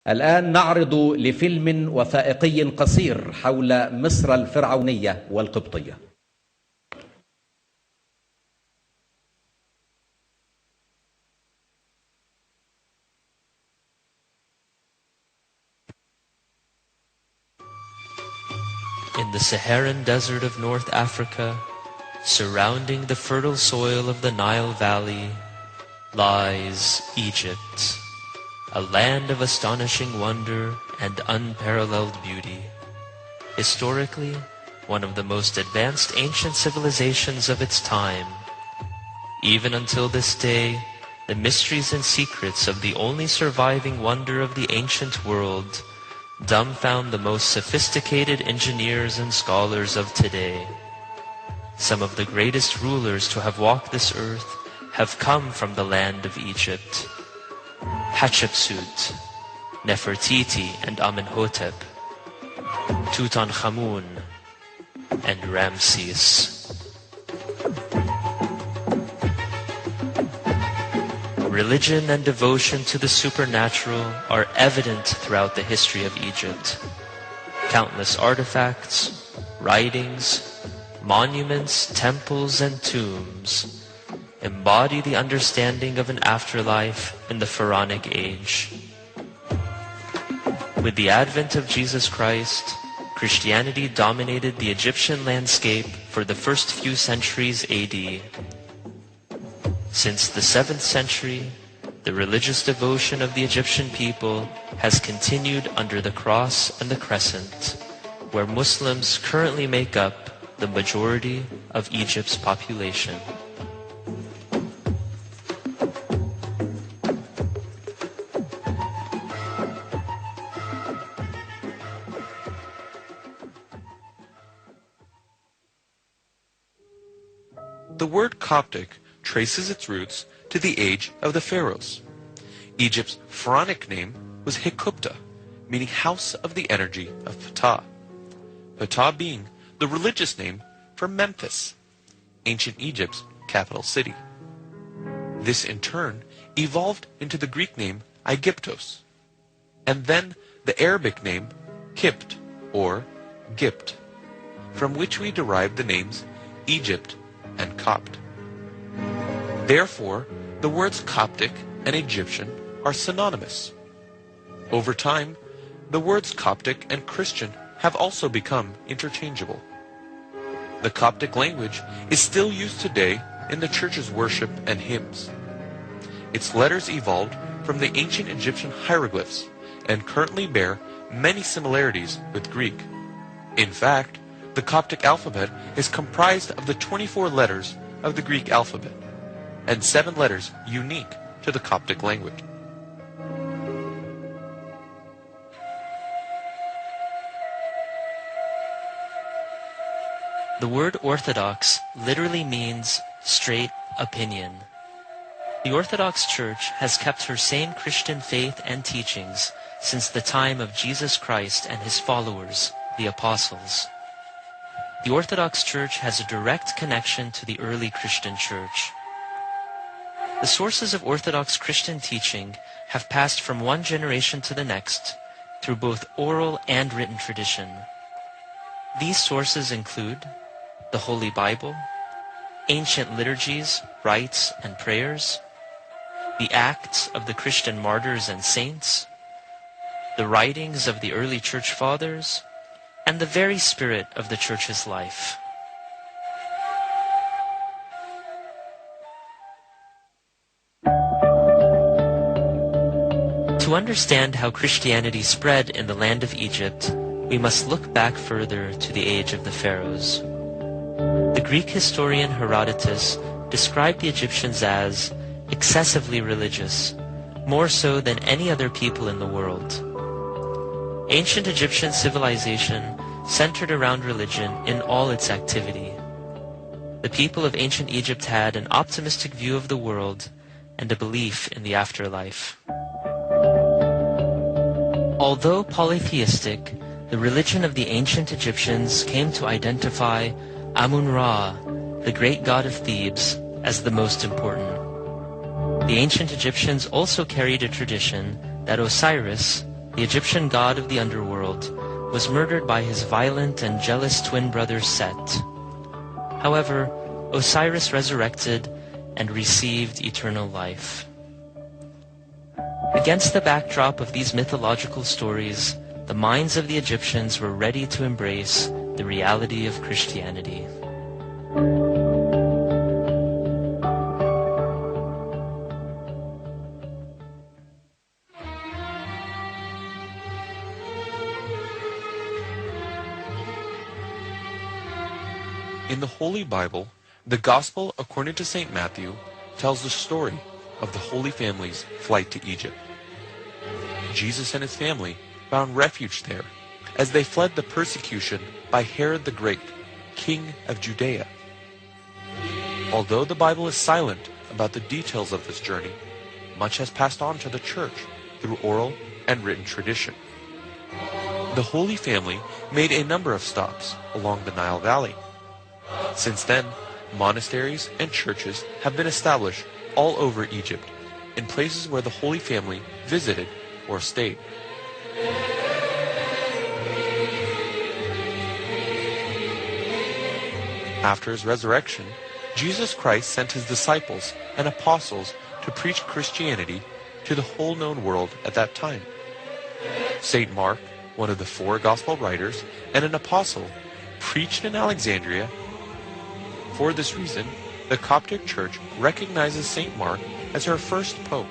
الآن نعرض لفيلم وثائقي قصير حول مصر الفرعونية والقبطية. In the Saharan desert of North Africa, surrounding the fertile soil of the Nile Valley, lies Egypt, a land of astonishing wonder and unparalleled beauty. Historically, one of the most advanced ancient civilizations of its time. Even until this day, the mysteries and secrets of the only surviving wonder of the ancient world dumbfound the most sophisticated engineers and scholars of today. Some of the greatest rulers to have walked this earth have come from the land of Egypt. Hatshepsut, Nefertiti and Amenhotep, Tutankhamun, and Ramses. Religion and devotion to the supernatural are evident throughout the history of Egypt. Countless artifacts, writings, monuments, temples, and tombs embody the understanding of an afterlife in the pharaonic age. With the advent of Jesus Christ, Christianity dominated the Egyptian landscape for the first few centuries AD. Since the 7th century, the religious devotion of the Egyptian people has continued under the cross and the crescent, where Muslims currently make up the majority of Egypt's population. The word Coptic traces its roots to the age of the pharaohs. Egypt's pharaonic name was Hekupta, meaning house of the energy of Ptah. Ptah being the religious name for Memphis, ancient Egypt's capital city. This in turn evolved into the Greek name Aegyptos, and then the Arabic name Kipt or Gipt, from which we derived the names Egypt and Copt. Therefore, the words Coptic and Egyptian are synonymous. Over time, the words Coptic and Christian have also become interchangeable. The Coptic language is still used today in the church's worship and hymns. Its letters evolved from the ancient Egyptian hieroglyphs and currently bear many similarities with Greek. In fact, the Coptic alphabet is comprised of the 24 letters of the Greek alphabet, and 7 letters unique to the Coptic language. The word Orthodox literally means straight opinion. The Orthodox Church has kept her same Christian faith and teachings since the time of Jesus Christ and his followers, the apostles. The Orthodox Church has a direct connection to the early Christian Church. The sources of Orthodox Christian teaching have passed from one generation to the next through both oral and written tradition. These sources include the Holy Bible, ancient liturgies, rites, and prayers, the acts of the Christian martyrs and saints, the writings of the early church fathers, and the very spirit of the church's life. To understand how Christianity spread in the land of Egypt, we must look back further to the age of the pharaohs. The Greek historian Herodotus described the Egyptians as excessively religious, more so than any other people in the world. Ancient Egyptian civilization centered around religion in all its activity. The people of ancient Egypt had an optimistic view of the world and a belief in the afterlife. Although polytheistic, the religion of the ancient Egyptians came to identify Amun-Ra, the great god of Thebes, as the most important. The ancient Egyptians also carried a tradition that Osiris, the Egyptian god of the underworld, was murdered by his violent and jealous twin brother Set. However, Osiris resurrected and received eternal life. Against the backdrop of these mythological stories, the minds of the Egyptians were ready to embrace the reality of Christianity. In the Holy Bible, the Gospel according to St. Matthew tells the story of the Holy Family's flight to Egypt. Jesus and his family found refuge there as they fled the persecution by Herod the Great, king of Judea. Although the Bible is silent about the details of this journey, much has passed on to the Church through oral and written tradition. The Holy Family made a number of stops along the Nile Valley. Since then, monasteries and churches have been established all over Egypt, in places where the Holy Family visited or stayed. After his resurrection, Jesus Christ sent his disciples and apostles to preach Christianity to the whole known world at that time. St. Mark, one of the 4 gospel writers and an apostle, preached in Alexandria. For this reason, the Coptic Church recognizes St. Mark as her first pope.